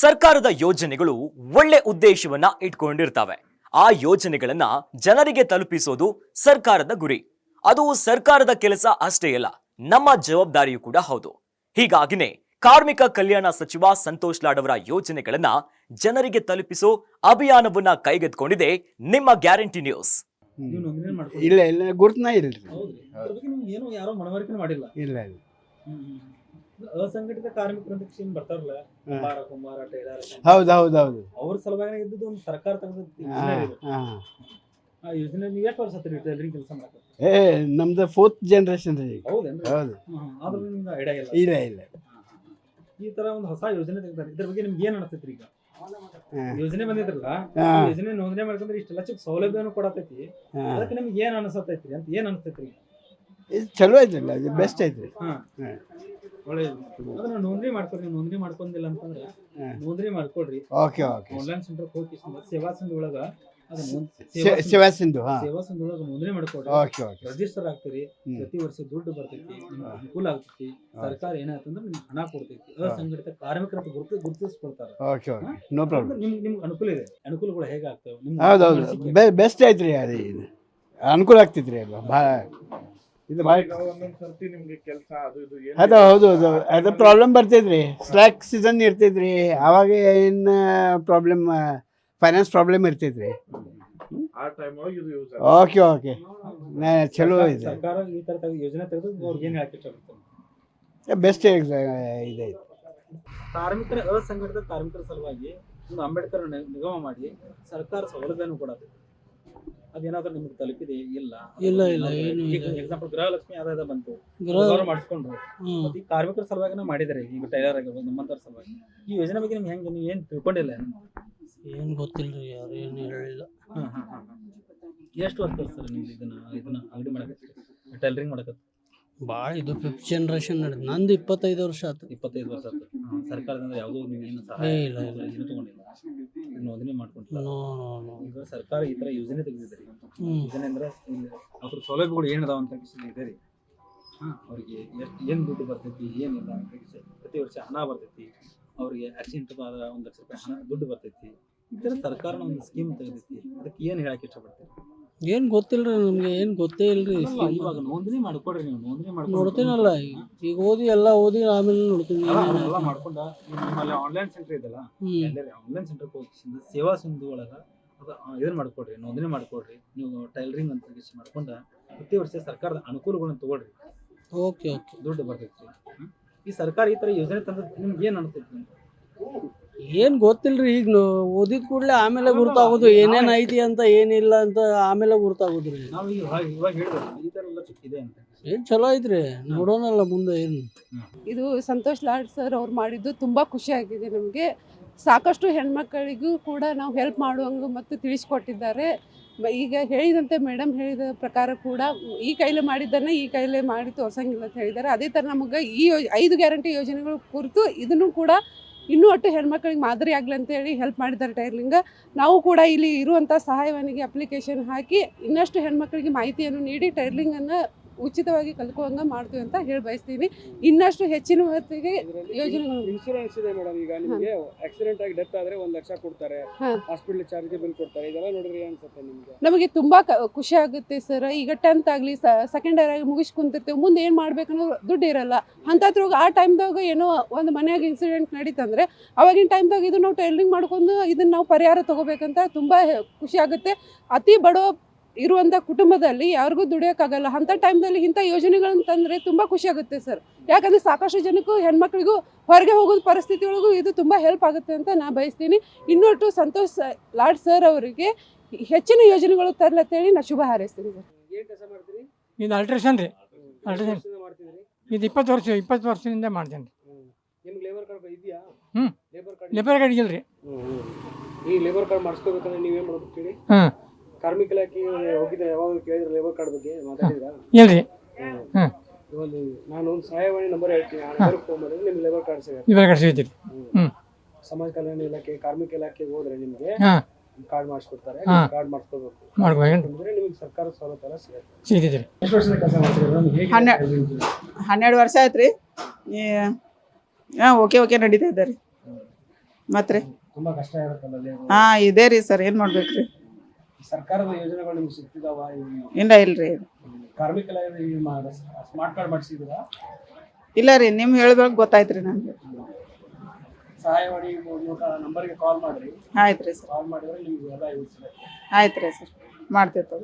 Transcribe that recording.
ಸರ್ಕಾರದ ಯೋಜನೆಗಳು ಒಳ್ಳೆ ಉದ್ದೇಶವನ್ನ ಇಟ್ಕೊಂಡಿರ್ತವೆ. ಆ ಯೋಜನೆಗಳನ್ನ ಜನರಿಗೆ ತಲುಪಿಸೋದು ಸರ್ಕಾರದ ಗುರಿ. ಅದು ಸರ್ಕಾರದ ಕೆಲಸ ಅಷ್ಟೇ ಅಲ್ಲ, ನಮ್ಮ ಜವಾಬ್ದಾರಿಯೂ ಕೂಡ ಹೌದು. ಹೀಗಾಗಿನೇ ಕಾರ್ಮಿಕ ಕಲ್ಯಾಣ ಸಚಿವ ಸಂತೋಷ್ ಲಾಡ್ ಅವರ ಯೋಜನೆಗಳನ್ನ ಜನರಿಗೆ ತಲುಪಿಸೋ ಅಭಿಯಾನವನ್ನ ಕೈಗೆತ್ತಿಕೊಂಡಿದೆ ನಿಮ್ಮ ಗ್ಯಾರಂಟಿ ನ್ಯೂಸ್. ಇಲ್ಲ ಇಲ್ಲ ಗುರ್ತನ ಇಲ್ಲ ಏನು ಯಾರೋ ಮನವರಿಕೆ ಮಾಡಿಲ್ಲ. ಇಲ್ಲ ಇಲ್ಲ ಅಸಂಘಟಿತ ಕಾರ್ಮಿಕರು ಅಂತ ಸ್ಕೀಮ್ ಬರ್ತಾರಲ್ಲ, ಕುಂಬಾರ ಟೈಲರ್, ಹೌದು ಹೌದು ಹೌದು ಅವ್ರ ಸಲುವಾಗಿ ಇದ್ದದ್ದು ಒಂದು ಸರ್ಕಾರ ತೆಗೆದ ಯೋಜನೆ ಇದೆ. ಆ ಯೋಜನೆ ನೀವು ಎಷ್ಟು ವರ್ಷ ಆತ್ರಿ ಟೈಲರಿಂಗ್ ಕೆಲಸ ಮಾಡಕ್ಕೆ? ನಮ್ದು 4th ಜನರೇಷನ್ ರೀ. ಹೌದೇನ್ರಿ? ಹೌದು. ಆದ್ರೂ ನಿಮ್ಗೆ ಐಡಿಯಾ ಇಲ್ಲ? ಇಲ್ಲ ಇಲ್ಲ ಈ ತರ ಒಂದು ಹೊಸ ಯೋಜನೆ ತೆಗ್ದಾರೆ, ಇದ್ರ ಬಗ್ಗೆ ನಿಮ್ಗೆ ಏನ್ ಅನಿಸ್ತೈತ್ರಿ? ಈಗ ಯೋಜನೆ ಬಂದಿದ್ರಲ್ಲ, ಯೋಜನೆ ನೋಂದಣಿ ಮಾಡ್ಕೊಂಡ್ರೆ ಇಷ್ಟೆಲ್ಲ ಚಿಕ್ಕ ಸೌಲಭ್ಯನೂ ಕೊಡತೈತಿ, ಅದಕ್ಕೆ ನಿಮ್ಗೆ ಏನ್ ಅನಿಸತೈತ್ರಿ ಅಂತ ಏನ್ ಅನಿಸ್ತೈತ್ರಿ? ಇದು ಚಲೋ ಐತ್ರಲ್ಲ, ಇದು ಬೆಸ್ಟ್ ಐತ್ರಿ. ಒಳ್ಳೇದು. ಅದನ್ನ ನೋಂದಣಿ ಮಾಡ್ಕೊಡ್ರಿ. ನೀವು ನೋಂದಣಿ ಮಾಡ್ಕೊಂಡಿಲ್ಲ ಅಂತಂದ್ರೆ ನೋಂದಣಿ ಮಾಡ್ಕೊಡ್ರಿ. Okay okay. Online centre Seva ಸೇವಾ ಸಿಂಧು ಒಳಗ ಸೇವಾ ಸಿಂಧು ಸೇವಾ ಸಿಂಧು ಒಳಗ ನೋಂದಣಿ ಮಾಡ್ಕೊಡ್ರಿ. Okay okay. ರಿಜಿಸ್ಟರ್ ಆಗ್ತೀರಿ, ಪ್ರತಿ ವರ್ಷ ದುಡ್ಡು ಬರ್ತೈತಿ, ನಿಮ್ಗೆ ಅನುಕೂಲ ಆಗ್ತೈತಿ. ಸರ್ಕಾರ ಏನಾಯ್ತಂದ್ರೆ ನಿಮ್ಗೆ ಹಣ ಕೊಡ್ತೈತಿ. ಅಸಂಘಟಿತ ಕಾರ್ಮಿಕರ ಗುರುತಿಸ್ಕೊಳ್ತಾರೆ. Okay okay, no problem. ನಿಮ್ಗೆ ಅನುಕೂಲ ಇದೆ. ಅನುಕೂಲಗಳು ಹೇಗಾಗ್ತವೆ? ಹೌದು ಹೌದು, ಬೆಸ್ಟ್ ಐತ್ರಿ. ಅದು ಇದು ಅನುಕೂಲ ಆಗ್ತೈತ್ರಿ. ಅಲ್ವಾ ಭಾಳ ಇದು ಭಾಳ ಅದು ಹೌದು ಹೌದು, ಅದು ಪ್ರಾಬ್ಲಮ್ ಬರ್ತೈತ್ರಿ. ಸ್ಲ್ಯಾಕ್ ಸೀಸನ್ ಇರ್ತೈತ್ರಿ, ಅವಾಗ ಏನು ಪ್ರಾಬ್ಲಮ್, ಫೈನಾನ್ಸ್ ಪ್ರಾಬ್ಲಮ್ ಇರ್ತೈತ್ರಿ. ಓಕೆ ಓಕೆ, ಚಲೋ ಇದೆ. ಸರ್ಕಾರ ಈ ತರ ಯೋಜನೆ ತೆಗೆದು ಅವ್ರಿಗೆ ಏನ್ ಹೇಳಕ್ಕೆ ಬೆಸ್ಟ್ ಇದೆ. ಕಾರ್ಮಿಕರ ಅಸಂಘಟಿತ ಕಾರ್ಮಿಕರ ಸಲುವಾಗಿ ಒಂದು ಅಂಬೇಡ್ಕರ್ ನಿಗಮ ಮಾಡಿ ಸರ್ಕಾರ ಸೌಲಭ್ಯನೂ ಕೊಡತ್ತೆ. ಅದೇನಾದ್ರೂ ನಿಮ್ಗೆ ತಲುಪಿದೆ? ಇಲ್ಲ ಇಲ್ಲ ಇಲ್ಲ, ಏನು ಎಕ್ಸಾಂಪಲ್ ಗೃಹಲಕ್ಷ್ಮಿ ಆದಾಯ ಬಂತು, ಮಾಡಿಸ್ಕೊಂಡ್ರು. ಈ ಕಾರ್ಮಿಕರ ಸಲುವಾಗಿನ ಮಾಡಿದಾರೆ. ಈಗ ಟೈಲರ್ ಆಗಿರ್ಬೋದು, ನಿಮ್ಮಂತರ ಸಲುವಾಗಿ ಈ ಯೋಜನೆ ಬಗ್ಗೆ ನಿಮ್ಗೆ ಹೆಂಗೆ, ನೀವು ಏನು ತಿಳ್ಕೊಂಡಿಲ್ಲ? ಏನು ಗೊತ್ತಿಲ್ರಿ, ಯಾರು ಏನು ಹೇಳಿಲ್ಲ. ಎಷ್ಟು ವರ್ಷ ಸರ್ ನಿಮ್ಗೆ ಇದನ್ನ ಅಂಗಡಿ ಮಾಡಕತ್ತಿ, ಟೈಲರಿಂಗ್ ಮಾಡಕತ್ತಿ? ಭಾಳ ಇದು 5th ಜನರೇಷನ್ ನಡೆದು ನಂದು 25 ವರ್ಷ ಆಯ್ತು. 25 ವರ್ಷ ಆಯ್ತು. ಸರ್ಕಾರದಿಂದ ಯಾವುದೋ ನೀವು ಏನು ಸಹಾಯ ಇಲ್ಲ ಏನು ತಗೊಂಡಿಲ್ಲ, ನೋಂದಣಿ ಮಾಡ್ಕೊಂಡಿಲ್ಲ. ಈಗ ಸರ್ಕಾರ ಈ ತರ ಯೋಜನೆ ತೆಗೆದಿದ್ದಾರೆ. ಯೋಜನೆ ಅಂದ್ರೆ ಅದ್ರ ಸೌಲಭ್ಯಗಳು ಏನದಾವ ಅಂತ ಇದೆ ರೀ. ಅವ್ರಿಗೆ ಎಷ್ಟು ಏನು ದುಡ್ಡು ಬರ್ತೈತಿ, ಏನಿಲ್ಲ, ಪ್ರತಿ ವರ್ಷ ಹಣ ಬರ್ತೈತಿ. ಅವ್ರಿಗೆ ಆಕ್ಸಿಡೆಂಟ್ ಆದ 1 ಲಕ್ಷ ರೂಪಾಯಿ ಹಣ ದುಡ್ಡು ಬರ್ತೈತಿ. ಈ ತರ ಸರ್ಕಾರನ ಒಂದು ಸ್ಕೀಮ್ ತೆಗೆದೈತಿ. ಅದಕ್ಕೆ ಏನು ಹೇಳಕ್ಕೆ ಇಷ್ಟಪಡ್ತೀವಿ? ಏನು ಗೊತ್ತಿಲ್ರಿ, ನಮ್ಗೆ ಏನು ಗೊತ್ತೇ ಇಲ್ರಿ. ಇವಾಗ ನೋಂದಣಿ ಮಾಡ್ಕೊಡ್ರಿ. ನೀವು ನೋಂದಣಿ ನೋಡ್ತೀನಲ್ಲ, ಈಗ ಓದಿ ಎಲ್ಲ ಓದಿ ಆಮೇಲೆ ನೋಡ್ತೀನಿ. ಎಲ್ಲ ಮಾಡ್ಕೊಂಡ ನಿಮ್ಮಲ್ಲಿ ಆನ್ಲೈನ್ ಸೆಂಟರ್ ಇದೆಲ್ಲ, ಆನ್ಲೈನ್ ಸೆಂಟರ್ ಹೋಗಿ ಸೇವಾ ಸಿಂಧು ಒಳಗ ಇದನ್ನ ಮಾಡ್ಕೊಡ್ರಿ, ನೋಂದಣಿ ಮಾಡ್ಕೊಡ್ರಿ. ನೀವು ಟೈಲರಿಂಗ್ ಅಂತ ಮಾಡ್ಕೊಂಡ ಪ್ರತಿ ವರ್ಷ ಸರ್ಕಾರದ ಅನುಕೂಲಗಳನ್ನ ತಗೊಳ್ರಿ. ಓಕೆ ಓಕೆ, ದುಡ್ಡು ಬರ್ತೈತಿ. ಈ ಸರ್ಕಾರ ಈ ತರ ಯೋಜನೆ ತಂದ ನಿಮ್ಗೆ ಏನ್ ಅನಿಸ್ತೈತಿ? ಏನು ಗೊತ್ತಿಲ್ರಿ. ಈಗ ಓದಿದ ಕೂಡಲೇ ಆಮೇಲೆ ಗುರ್ತಾಗೋದು ಏನೇನು ಐತಿ ಅಂತ, ಏನಿಲ್ಲ ಅಂತ ಆಮೇಲೆ ಗುರ್ತಾಗೋದ್ರಿ. ನಾವು ಇವಾಗ ಹೇಳಿದ್ರೆ ಈ ತರ ಎಲ್ಲ ಇದೆ ಅಂತ ಏನು ಚಲೋ ಐತ್ರಿ, ನೋಡೋಣಲ್ಲ ಮುಂದೆ ಏನು. ಇದು ಸಂತೋಷ್ ಲಾಡ್ ಸರ್ ಅವ್ರು ಮಾಡಿದ್ದು ತುಂಬ ಖುಷಿ ಆಗಿದೆ ನಮಗೆ. ಸಾಕಷ್ಟು ಹೆಣ್ಮಕ್ಕಳಿಗೂ ಕೂಡ ನಾವು ಹೆಲ್ಪ್ ಮಾಡುವಂಗೆ ಮತ್ತು ತಿಳಿಸ್ಕೊಟ್ಟಿದ್ದಾರೆ. ಈಗ ಹೇಳಿದಂತೆ ಮೇಡಮ್ ಹೇಳಿದ ಪ್ರಕಾರ ಕೂಡ ಈ ಕೈಲೇ ಮಾಡಿದ್ದನ್ನು ಈ ಕೈಲೇ ಮಾಡಿ ತೋರ್ಸಂಗಿಲ್ಲ ಅಂತ ಹೇಳಿದ್ದಾರೆ. ಅದೇ ಥರ ನಮಗೆ ಈ 5 ಗ್ಯಾರಂಟಿ ಯೋಜನೆಗಳ ಕುರಿತು ಇದನ್ನು ಕೂಡ ಇನ್ನೂ ಒಟ್ಟು ಹೆಣ್ಮಕ್ಳಿಗೆ ಮಾದರಿ ಆಗಲಿ ಅಂತೇಳಿ ಹೆಲ್ಪ್ ಮಾಡಿದ್ದಾರೆ ಟೈಲರಿಂಗ್. ನಾವು ಕೂಡ ಇಲ್ಲಿ ಇರುವಂಥ ಸಹಾಯವಾಣಿಗೆ ಅಪ್ಲಿಕೇಶನ್ ಹಾಕಿ ಇನ್ನಷ್ಟು ಹೆಣ್ಮಕ್ಳಿಗೆ ಮಾಹಿತಿಯನ್ನು ನೀಡಿ ಟೈಲರಿಂಗನ್ನು ಉಚಿತವಾಗಿ ಕಲ್ತ್ಕೊಂಡಂಗೆ ಮಾಡ್ತೀವಿ ಅಂತ ಹೇಳಿ ಬಯಸ್ತೀವಿ. ಇನ್ನಷ್ಟು ಹೆಚ್ಚಿನ ಹೊತ್ತಿಗೆ ಯೋಜನೆಗಳು. ಇನ್ಶೂರೆನ್ಸ್ ಇದೆ ಮೇಡಮ್. ಈಗ ನಿಮಗೆ ಆಕ್ಸಿಡೆಂಟ್ ಆಗಿ ಡೆತ್ ಆದ್ರೆ 1 ಲಕ್ಷ ಕೊಡ್ತಾರೆ, ಹಾಸ್ಪಿಟಲ್ ಚಾರ್ಜ್ಗೆ ಬಿಲ್ ಕೊಡ್ತಾರೆ. ಇದೆಲ್ಲ ನೋಡಿದ್ರೆ ಅನ್ಸುತ್ತೆ ನಿಮಗೆ? ನಮಗೆ ತುಂಬಾ ಖುಷಿ ಆಗುತ್ತೆ ಸರ್. ಈಗ 10th ಆಗಲಿ ಸೆಕೆಂಡ್ ಇಯರ್ ಆಗಿ ಮುಗಿಸಿ ಕುಂತಿರ್ತೀವಿ, ಮುಂದೆ ಏನು ಮಾಡ್ಬೇಕನ್ನೋ ದುಡ್ಡು ಇರಲ್ಲ. ಅಂಥದ್ರಾಗ ಆ ಟೈಮ್ದಾಗ ಏನೋ ಒಂದು ಮನೆಯಾಗ ಇನ್ಸಿಡೆಂಟ್ ನಡೀತಂದ್ರೆ ಅವಾಗಿನ ಟೈಮ್ದಾಗ ಇದು ನಾವು ಟೈಲರಿಂಗ್ ಮಾಡ್ಕೊಂಡು ಇದನ್ನು ನಾವು ಪರಿಹಾರ ತೊಗೋಬೇಕಂತ ತುಂಬ ಖುಷಿ ಆಗುತ್ತೆ. ಅತಿ ಬಡವ ಇರುವಂಥ ಕುಟುಂಬದಲ್ಲಿ ಯಾರಿಗೂ ದುಡಿಯೋಕ್ಕಾಗಲ್ಲ. ಅಂಥ ಟೈಮ್ದಲ್ಲಿ ಇಂಥ ಯೋಜನೆಗಳನ್ನು ತಂದರೆ ತುಂಬ ಖುಷಿ ಆಗುತ್ತೆ ಸರ್. ಯಾಕಂದರೆ ಸಾಕಷ್ಟು ಜನಕ್ಕೂ ಹೆಣ್ಮಕ್ಳಿಗೂ ಹೊರಗೆ ಹೋಗೋದು ಪರಿಸ್ಥಿತಿ ಒಳಗೂ ಇದು ತುಂಬ ಹೆಲ್ಪ್ ಆಗುತ್ತೆ ಅಂತ ನಾನು ಬಯಸ್ತೀನಿ. ಇನ್ನೊಟ್ಟು ಸಂತೋಷ್ ಲಾಡ್ ಸರ್ ಅವರಿಗೆ ಹೆಚ್ಚಿನ ಯೋಜನೆಗಳು ತರಲತ್ತೇಳಿ ನಾನು ಶುಭ ಹಾರೈಸ್ತೀನಿ ಸರ್. ಏನು ಕೆಲಸ ಮಾಡ್ತೀರಿ? ಇದು ಅಲ್ಟ್ರೇಷನ್ ರೀ. ಅಲ್ಟ್ರೇಷನ್ ಮಾಡ್ತಿದ್ರಿ? ಇದು 20 ವರ್ಷದಿಂದ ಮಾಡ್ತೇನೆ ರೀ. ನಿಮ್ಗೆ ಲೇಬರ್ ಕಾರ್ಡ್ ಇದೆಯಾ? ಲೇಬರ್ ಕಾರ್ಡ್ ಇಲ್ಲ ರೀ. ಈ ಲೇಬರ್ ಕಾರ್ಡ್ ಮಾಡಿಸ್ಕೋಬೇಕಂದ್ರೆ ನೀವೇನು ಮಾಡ್ಬೇಕೇಳಿ? ಕಾರ್ಮಿಕ ಇಲಾಖೆ ಹೋಗಿದ್ದೆ, ಯಾವಾಗ ಕೇಳಿದ್ರೆ ಲೇಬರ್ ಕಾರ್ಡ್ ಬಗ್ಗೆ ಮಾತಾಡಿದ್ರಾ? ಇಲ್ರಿ. ನಾನು ಒಂದು ಸಹಾಯವಾಣಿ ನಂಬರ್ ಹೇಳ್ತೀನಿ, ಆ ನಂಬರ್ಗೆ ಫೋನ್ ಮಾಡಿದ್ರೆ ನಿಮ್ಗೆ ಲೇಬರ್ ಕಾರ್ಡ್ ಸಿಗುತ್ತೆ. ಲೇಬರ್ ಕಾರ್ಡ್ ಸಿಗುತ್ತೆ. ಸಮಾಜ ಕಲ್ಯಾಣ ಇಲಾಖೆ, ಕಾರ್ಮಿಕ ಇಲಾಖೆಗೆ ಹೋದ್ರೆ ನಿಮಗೆ ಕಾರ್ಡ್ ಮಾಡಿಸ್ಕೊಡ್ತಾರೆ. ಕಾರ್ಡ್ ಮಾಡಿಸ್ಕೋಬೇಕು. ಅಂದ್ರೆ ನಿಮಗೆ ಸರ್ಕಾರ ಸವಲತ್ತು ಎಲ್ಲ ಸಿಗುತ್ತೆ. ಎಷ್ಟು ವರ್ಷದ ಕೆಲಸ ಮಾಡ್ತೀರಿ? 12 ವರ್ಷ ಆಯ್ತು ರೀ. ಓಕೆ ನಡೀತಾ ಇದ್ದಾರೆ. ಮತ್ತೆ ತುಂಬಾ ಕಷ್ಟ ಇರುತ್ತಲ್ಲ labor. ಹಾ ಇದೇ ರೀ ಸರ್ ಏನ್ ಮಾಡ್ಬೇಕ್ರಿ ಸರ್ಕಾರದ ಯೋಜನೆಗಳು ನಿಮ್ಗೆ ಸಿಗ್ತಿದಾವ? ಇಲ್ಲ ಇಲ್ರಿ ಕಾರ್ಮಿಕ ಇಲಾಖೆ ಸ್ಮಾರ್ಟ್ ಕಾರ್ಡ್ ಮಾಡಿಸಿದ್ರ? ಇಲ್ಲ ರೀ ನಿಮ್ ಹೇಳ್ಬೇಕು ಗೊತ್ತಾಯ್ತ್ರಿ ನನ್ಗೆ. ಸಹಾಯವಾಣಿ ನಂಬರ್ಗೆ ಕಾಲ್ ಮಾಡ್ರಿ. ಆಯ್ತ್ರಿ ಸರ್ ಕಾಲ್ ಮಾಡಿದ್ರೆ ನಿಮ್ಗೆ ಎಲ್ಲ ಯೂಸ್ ಆಯ್ತ್ರಿ ಸರ್ ಮಾಡ್ತೇವೆ